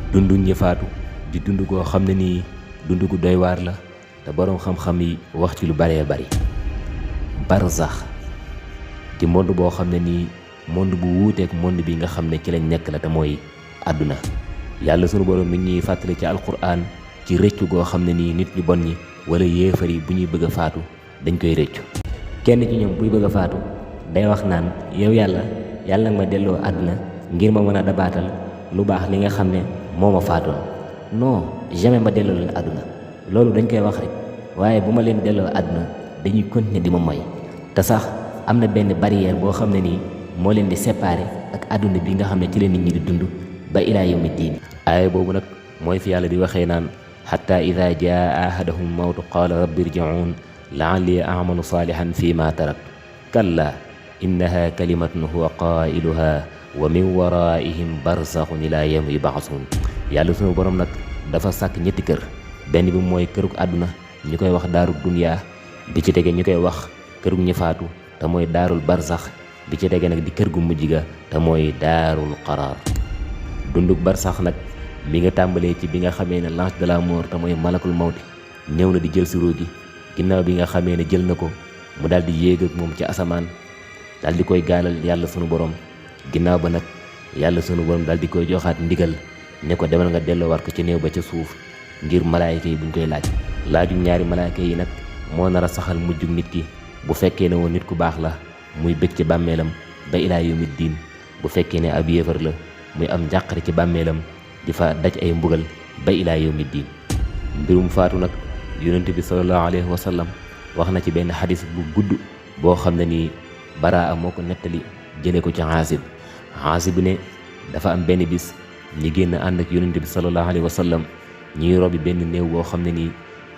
dundu ñi faatu di dund goo xam ne nii dund gu doy waar la te boroom xam-xam yi wax ci lu baree bari. barzax di monde boo xam ne nii monde bu wuuteek monde bi nga xam ne ci lañ nekk la te mooy àdduna. yàlla sunu boroom mi ñuy fàttali ci alquran ci rëccu goo xam ne nii nit ñu bon ñi wala yéefar yi bu ñuy bëgg a faatu dañ koy rëccu. kenn ci ñoom buy bëgg a faatu day wax naan yow yàlla nga ma delloo àdduna ngir ma mën a dabaatal lu baax li nga xam ne moo ma faatoon. non jamais ma delloo leen àdduna, loolu dañ koy wax rek, waaye bu ma leen delloo àdduna dañuy continuer di ma moy. te sax am na benn barrière boo xam ne nii moo leen di séparer ak àdduna bi nga xam ne ci la nit ñi di dund ba ilaa yawmi diin. aaya boobu nag mooy fi yàlla di waxee naan xatta ida jaa ahadahum mawtu qaala rabbi irji'uun la'alli a'malu saalihan fi ma tarak kalla innaha kalimatun huwa qaa'iluha wa min waraihim barzaxun ilaa yawmi yub'asuun. yàlla sunu borom nag dafa sàkk ñetti kër, benn bi mooy kërug àdduna ñu koy wax daarul duniyaa, bi ci tege ñu koy wax kërug ñi faatu te mooy daarul barzax, bi ci tege nag di kër gu mujj ga te mooy daarul qaraar. dundug barsax nag mi nga tàmbalee ci bi nga xamee ne l'ange de la mort te mooy malakul mawti ñëw na di jël si ruu gi. ginnaaw bi nga xamee ne jël na ko mu daal di yéeg ak moom ci asamaan daal di koy gaalal yàlla sunu borom. ginnaaw ba nag yàlla sunu borom daal di koy joxaat ndigal ne ko demal nga delloowaat ko ci néew ba ca suuf ngir malaayka yi buñ koy laaju ñaari malaayka yi nag moo nar a saxal mujjug nit ki bu fekkee ne woon nit ku baax la muy bëgg ci bàmmeelam ba ilaa yawmi diin, bu fekkee ne ab yéefar la muy am njàqare ci bàmmeelam di fa daj ay mbugal ba ilaa yawmi diin. mbirum faatu nag yonent bi sallallahu alayhi wa sallam wax na ci benn xadis bu gudd boo xam ne nii baraa moo ko nettali jëlee ko ci Aasib ne dafa am benn bis ñi génn ànd ak yonent bi sallallahu alayhi wa sallam ñuy robi benn néew boo xam ne nii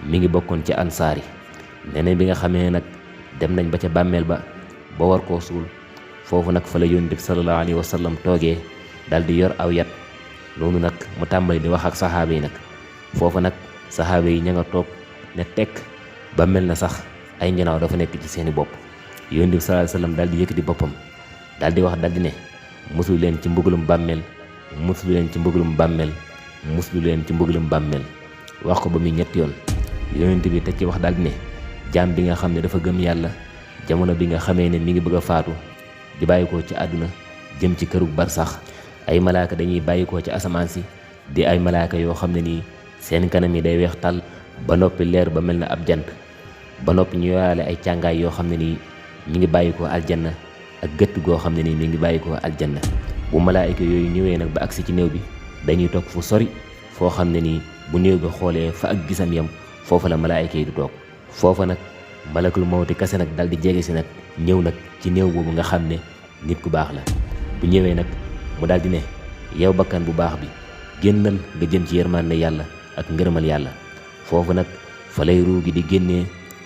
mi ngi bokkoon ci ansaar yi. neneen bi nga xamee nag dem nañ ba ca bàmmeel ba war koo suul, foofu nag fa la yonent bi sallallahu alayhi wa sallam toogee daal di yor aw yat noonu nag mu tàmbali di wax ak saxaaba yi nag. foofu nag saxaaba yi ña nga toog ne tekk ba mel na sax ay njanaaw dafa nekk ci seeni bopp. yonent bi sallallahu alayhi wa sallam daal di yëkkati boppam daal di wax daal di ne muslu leen ci mbugalum bàmmeel, muslu leen ci mbugalum bàmmeel, muslu leen ci mbugalum bàmmeel. wax ko ba muy ñetti yoon. yonent bi teg ci wax daal di ne jaam bi nga xam ne dafa gëm yàlla jamono bi nga xamee ne mi ngi bëgg a faatu di bàyyikoo ci àdduna jëm ci kërug barsax, ay malaaka dañuy bàyyikoo ci asamaan si di ay malaaka yoo xam ne nii seen kanam yi day weex tàll ba noppi leer ba mel na ab jant, ba noppi ñu yoraale ay càngaay yoo xam ne nii mi ngi bàyyikoo aljanna ak gëtt goo xam ne nii mi ngi bàyyikoo aljanna. bu malaayika yooyu ñëwee nag ba agsi ci néew bi dañuy toog fu sori foo xam ne nii bu néew bi xoolee fa ak gisam yam foofa la malaayika yi du toog. foofa nag malakul mawti kase nag dal di jege si nag ñëw nag ci néew boobu nga xam ne nit ku baax la. bu ñëwee nag mu daal di ne yow bakkan bu baax bi génnal nga jëm ci yërmande yàlla ak ngërëmal yàlla. foofu nag fa lay ruu gi di génnee,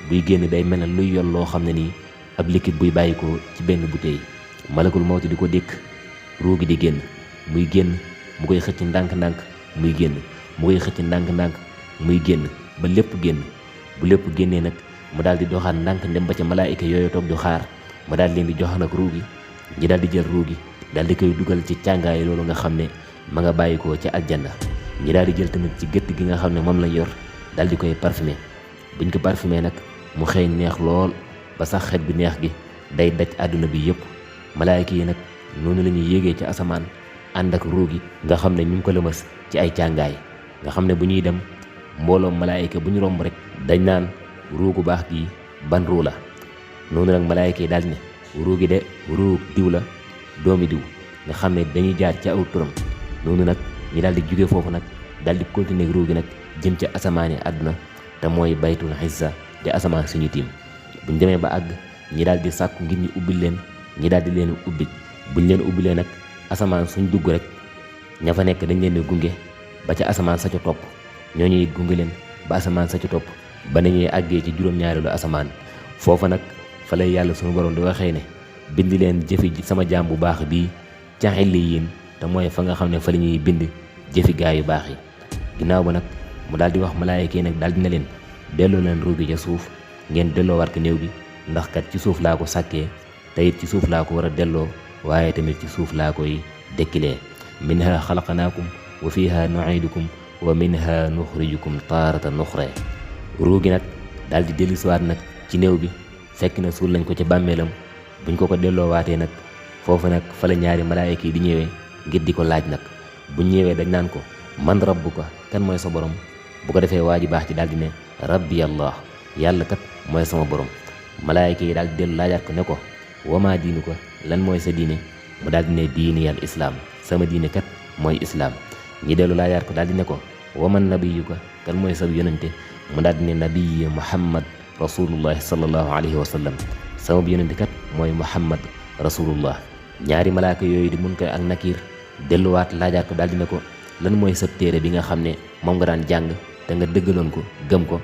buy génn day mel ne luy yoon loo xam ne nii ab liquide buy bàyyikoo ci benn bouteille. malakul mawti di ko dékk ruu gi di génn, muy génn mu koy xëcc ndànk-ndànk muy génn, mu koy xëcc ndànk-ndànk muy génn ba lépp génn. bu lépp génnee nag mu daal di doxaat ndànk dem ba ca malaayika yooyu toog di xaar, mu daal leen di jox nag ruu gi. ñi daal di jël ruu gi daal di koy dugal ci càngaay loolu nga xam ne ma nga bàyyikoo ci aljanna. ñi daal di jël tamit ci gëtt gi nga xam ne moom lañ yor daal di koy parfumé. buñ ko parfumé nag mu xëy neex lool ba sax xet bi neex gi day daj àdduna bi yëpp. malaayika yi nag noonu la ñuy yéegee ci asamaan ànd ak ruu gi nga xam ne ñu ngi ko lëmas ci ay càngaay, nga xam ne bu ñuy dem mbooloom malaayika bu ñu romb rek dañ naan ruu gu baax gi ban ruu la. noonu nag malaayika yi daal di ne ruu gi de ruu diw la, doomi diw, nga xam ne dañuy jaar ci aw turam. noonu nag ñi daal di jóge foofu nag daal di continuer ruu gi nag jëm ci asamaani àdduna te mooy baytul xissa di asamaan suñu tiim. buñ demee ba àgg ñi daal di sàkku ngir ñu ubbil leen, ñi daal di leen ubbi. buñ leen ubbilee nag asamaan suñ dugg rek ña fa nekk dañ leen di gunge ba ca asamaan sa ca topp, ñooñu it gunge leen ba asamaan sa ca topp ba nañuy àggee ci juróom-ñaareelu asamaan. foofa nag fa lay yàlla suñu borom di waxee ne bind leen jëfi sama jaam bu baax bii ca illiyin, te mooy fa nga xam ne fa la ñuy bind jëfi gaa yu baax yi. ginnaaw ba nag mu daal di wax malaayika yi nag daal dina leen delloo leen ruu gi ca suuf, ngeen delloo war ko néew bi, ndax kat ci suuf laa ko sàkkee te it ci suuf laa ko war a delloo, waaye tamit ci suuf laa koy dekkilee. minha xalaqnaakum wa fiha nu'idukum wa minha nuxrijukum taaratan uxra. ruu gi nag daal di dellusiwaat nag ci néew bi fekk na suul nañ ko ca bàmmeelam. buñ ko delloowaatee nag foofu nag fa la ñaari malaayika yi di ñëwee ngir di ko laaj nag. buñ ñëwee dañ naan ko man rabbuka, kan mooy sa borom. bu ko defee waa ji baax ci daal di ne rabbi allah, yàlla kat mooy sama borom. malaayika yi daal di dellu laajaat ko ne ko wama diinuka, lan mooy sa diine. mu daal di ne diini al islaam, sama diine kat mooy islaam. ñi dellu laajaat ko daal di ne ko waman nabiyuka, kan mooy sa yonente. mu daal di ne nabiyi muhammad rasulullahi sallallahu alayhi wa sallam, sama yonente kat mooy muhammad rasulullah. ñaari malaaka yooyu di Munkar ak Nakiir delluwaat laajaat ko daal di ne ko lan mooy sa téere bi nga xam ne moom nga daan jàng te nga dëggaloon ko gëm ko.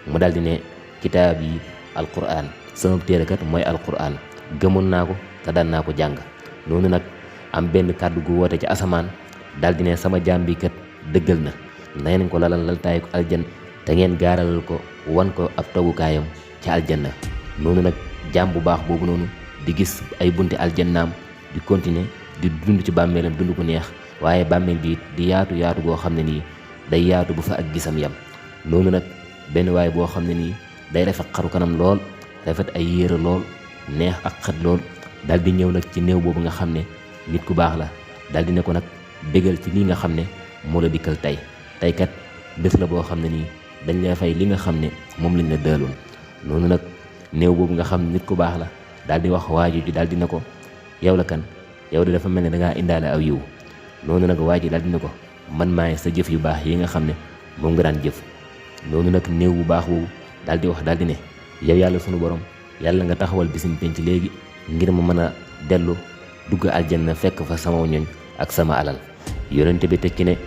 mu daal di ne kitaab yi alquran, sama téere kat mooy alquran, gëmoon naa ko te daan naa ko jàng. noonu nag am benn kàddu gu woote ci asamaan daal di ne sama jaam bi kat dëggal na ngeen ko lalal laltaay ko aljan te ngeen gaaralal ko wan ko ab toogukaayam ci aljanna. noonu nag jaam bu baax boobu noonu di gis ay bunti aljannaam di continuer di dund ci bàmmeelam dund ko neex, waaye bàmmeel bi di yaatu yaatu goo xam ne nii day yaatu bu fa ak gisam yam. noonu nag benn waay boo xam ne nii day rafet xaru kanam lool, rafet ay yére lool, neex ak xat lool, daal di ñëw nag ci néew boobu nga xam ne nit ku baax la. daal di ne ko nag bégal ci lii nga xam ne moo la dikkal tey kat bés la boo xam ne nii dañ lay fay li nga xam ne moom lañ la dëloon. noonu nag néew boobu nga xam ne nit ku baax la daal di wax waaju ji daal di ne ko yow la kan, yow de dafa mel ne dangaa indaale aw yiw. noonu nag waa ji daal di ne ko man maay sa jëf yu baax yi nga xam ne moom nga daan jëf. noonu nag néew bu baax boobu daal di wax daal di ne yow yàlla sunu borom, yàlla nga taxawal bisiñ penc léegi ngir ma mën a dellu dugg aljanna fekk fa sama ñoñ ak sama alal. yonente bi tekki ne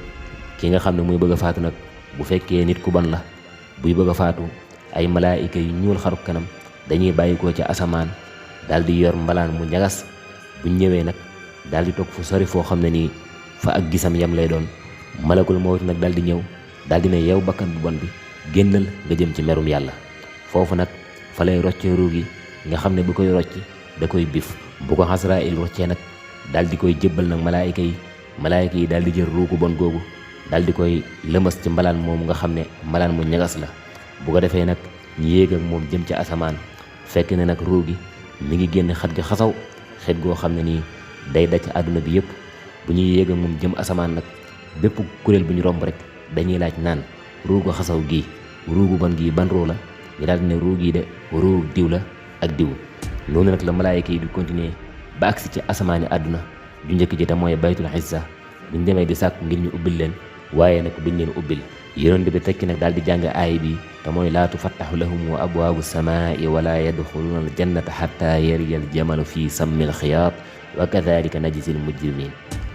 ki nga xam ne muy bëgg a faatu nag bu fekkee nit ku bon la, buy bëgg a faatu ay malaayika yu ñuul xaru kanam dañuy bàyyikoo ca asamaan daal di yor mbalaan mu ñagas. buñ ñëwee nag daal di toog fu sori foo xam ne nii fa ak gisam yam lay doon. malakul mawt nag daal di ñëw daal di ne yow bakkan bu bon bi génnal nga jëm ci merum yàlla. foofu nag fa lay rocce ruu gi nga xam ne bu koy rocc da koy bif. bu ko Asraayil roccee nag daal di koy jébbal nag malaayika yi daal di jël ruu gu bon googu daal di koy lëmas ci mbalaan moomu nga xam ne mbalaan mu ñagas la. bu ko defee nag ñu yéeg ak moom jëm ca asamaan fekk ne nag ruu gi mi ngi génn xet gi xasaw, xet goo xam ne nii day daj àdduna bi yëpp. bu ñuy yéeg ak moom jëm asamaan nag bépp kuréel bu ñu romb rek dañuy laaj naan ruugu xasaw gii, ruugu bon gii ban ruu la. ñu daal di ne ruu gii de ruu diw la ak diw. noonu nag la malaayika yi di continuer ba agsi ci asamaani àdduna ju njëkk ji te mooy baytul izza. buñ demee di sàkku ngir ñu ubbil leen waaye nag duñ leen ubbil. yonent bi tekki nag daal di jàng aay bi te mooy laa tufattaxu lahum wa abwaabu samaai wala yadxuluuna al jannata xatta yarija al jamalu fi sammil xiyaat wa kadalika najzil mujrimin.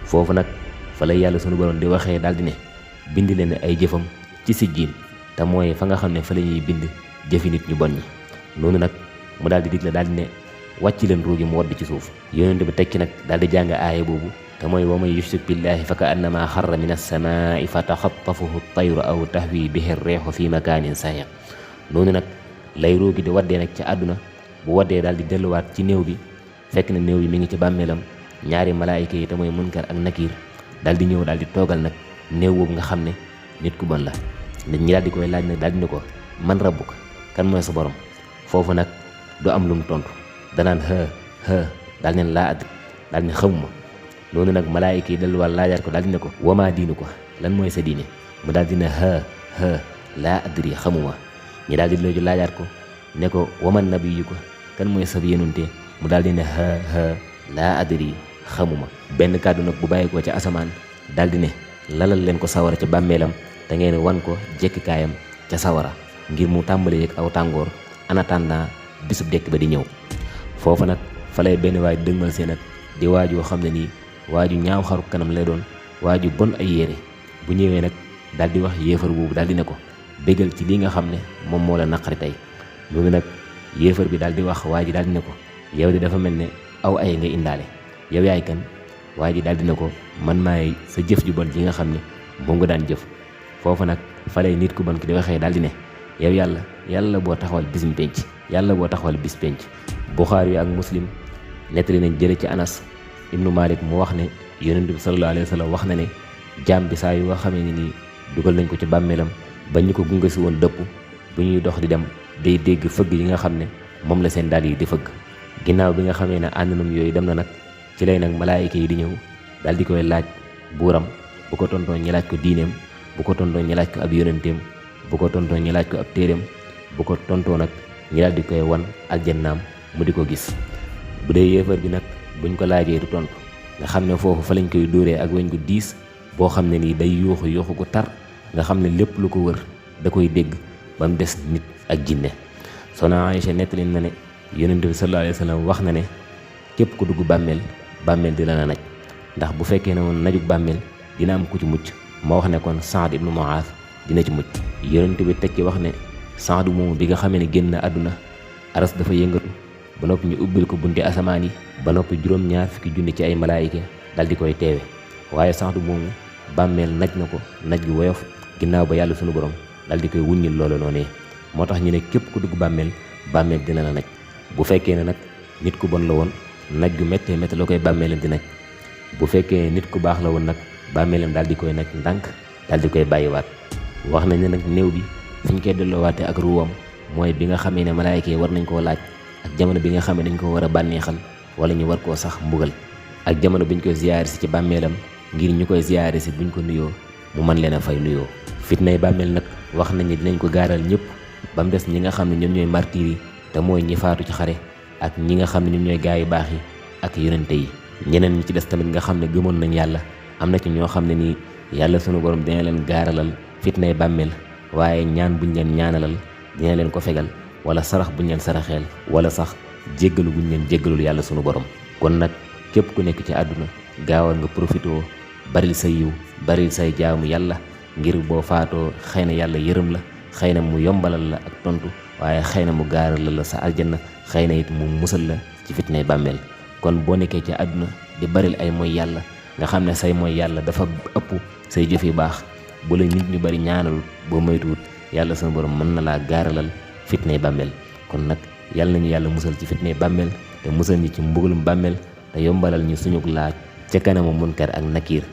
foofu nag fa la yàlla sunu borom di waxee daal di ne bind leen ay jëfam ci sijjiin te mooy fa nga xam ne fa la ñuy bind jëfi nit ñu bon ñi. noonu nag mu daal di digle daal di ne wàcc leen ruugi mu wadd ci suuf. yonent bi tekki nag daal di jàng aaya boobu te mooy wa man yushrik billahi fa ka annama xarra min alsamaai fa taxattafuhu tayru aw tahwi bihi reexu fi makaanin sahiq. noonu nag lay ruugi di waddee nag ci àdduna. bu waddee daal di delluwaat ci néew bi fekk na néew bi mi ngi ci bàmmeelam. ñaari malaayika yi te mooy Munkar ak Nakiir daal di ñëw daal di toogal nag néew boobu nga xam ne nit ku bon la. nit ñi daal di koy laaj nag daal di ne ko man rabbuka, kan mooy sa borom. foofu nag du am lu mu tontu danaan daal neen laa adri, daal ne xamuma. noonu nag malaayika yi delluwaat laajaat ko daal di ne ko wama diinu ko, lan mooy sa diine. mu daal di ne laa adri, xamuma. ñi daal di looju laajaat ko ne ko waman nabiyu ko, kan mooy sa yonente. mu daal di ne laa adri, xamuma. benn kàddu nag bu bàyyi ko ca asamaan daal di ne lalal leen ko sawara ca bàmmeelam te ngeen wan ko jekkikaayam ca sawara ngir mu tàmbali yëg aw tàngoor en attendant bisub dekk ba di ñëw. foofu nag fa lay benn waay dëgmal see nag di waajoo xam ne nii waaju ñaaw xaru kanam lay doon, waaju bon ay yére. bu ñëwee nag daal di wax yéefar boobu daal di ne ko bégal ci lii nga xam ne moom moo la naqari tey. loolu nag yéefar bi daal di wax waa ji daal di ne ko yow de dafa mel ne aw ay nga indaale, yow yaay kan. waa ji daal di ne ko man maay sa jëf ju bon ji nga xam ne moom nga daan jëf. foofu nag fa lay nit ku bon ki di waxee daal di ne yow yàlla boo taxawal bisum penc, yàlla boo taxawal bis penc. Buxaari ak Muslim nettali nañ jële ci Anas ibnu Malik mu wax ne yonent bi sallallahu alayhi wa sallam wax na ne jaam bi saa yu nga xamee ni nii dugal nañ ko ci bàmmeelam ba ñu ko gunge si woon dëpp bu ñuy dox di dem day dégg fëgg yi nga xam ne moom la seen dàll yi di fëgg. ginnaaw bi nga xamee ne àndandam yooyu dem na nag ci lay nag malaayika yi di ñëw daal di koy laaj buuram, bu ko tontoo ñi laaj ko diineem, bu ko tontoo ñi laaj ko ab yonenteem, bu ko tontoo ñi laaj ko ab téereem, bu ko tontoo nag ñi daal di koy wan aljannaam mu di ko gis. bu dee yéefar bi nag buñ ko laajee du tontu nga xam ne foofu fa lañ koy dóoree ak weñ gu diis boo xam ne nii day yuuxu yuuxu gu tar nga xam ne lépp lu ko wër da koy dégg ba mu des nit ak jinne. Soxna Aïcha nettali na ne yonent bi sallallahu alayhi wa sallam wax na ne képp ku dugg bàmmeel bàmmeel dina la naj, ndax bu fekkee ne woon najug bàmmeel dina am ku ci mucc moo wax ne kon Saad ibnu Muaaz dina ci mucc. yonent bi teg ci wax ne Saad moomu bi nga xamee ne génn àdduna aras dafa yëngatu ba noppi ñu ubbil ko bunti asamaan yi ba noppi juróom-ñaar fukki junni ci ay malaayika dal di koy teewe, waaye Saad moomu bàmmeel naj na ko naj gu woyof ginnaaw ba yàlla sunu borom dal di koy wuññil loolu noonee. moo tax ñu ne képp ku dugg bàmmeel bàmmeel dina la naj. bu fekkee ne nag nit ku bon la woon naj gu méttee métti la koy bàmmeelam di naj, bu fekkee nit ku baax la woon nag bàmmeelam daal di koy naj ndànk daal di koy bàyyiwaat. wax nañ ne nag néew bi fi ñu koy delloowaatee ak ruwam mooy bi nga xamee ne malaayika yi war nañ koo laaj ak jamono bi nga xamee dañ ko war a bànneexal wala ñu war koo sax mbugal, ak jamono buñ koy ziyaare si ci bàmmeelam ngir ñu koy ziyaare si buñ ko nuyoo mu mën leen a fay nuyoo. fitnay bàmmeel nag wax nañ ne dinañ ko gaaral ñëpp ba mu des ñi nga xam ne ñoom ñooy martyr yi te mooy ñi faatu ci xare ak ñi nga xam ne ñoom ñooy gaa yu baax yi ak yonente yi. ñeneen ñi ci des tamit nga xam ne gëmoon nañ yàlla am na ci ñoo xam ne nii yàlla sunu borom dina leen gaaralal fitnay bàmmeel, waaye ñaan buñ leen ñaanalal dina leen ko fegal, wala sarax buñ leen saraxeel, wala sax jéggalu buñ leen jéggalul yàlla sunu borom. kon nag képp ku nekk ci àdduna gaawal nga profitoo baril say yiw baril say jaamu yàlla ngir boo faatoo xëy na yàlla yërëm la, xëy na mu yombalal la ak tontu, waaye xëy na mu gaaral la sa aljanna, xëy na it mu musal la ci fitnay bàmmeel. kon boo nekkee ci àdduna di baril ay mooy yàlla nga xam ne say mooy yàlla dafa ëpp say jëf yu baax, bu la nit ñu bari ñaanalul boo moytuwut yàlla sunu borom mën na laa gaaralal fitnay bàmmeel. kon nag yàlla nañu yàlla musal ci fitnay bàmmeel te musal ñi ci mbugalum bàmmeel te yombalal ñu suñu laaj ca kanamu munkar ak nakiir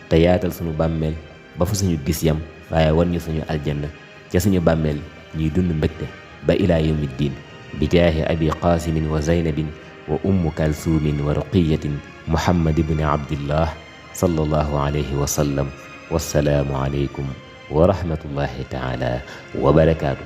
te yaatal suñu bàmmeel ba fa suñu gis yam, waaye wan ñu suñu aljanna ca suñu bàmmeel ñuy dund mbégte ba ilaa yawmi diin bi jaahi abi qaasimin wa zaynabin wa ummu kalsuumin wa ruqiyatin muhammad ibni abdillah sallallahu alayhi wa sallam. wassalaamu aleykum wa rahmatullahi taala wa barakaatu.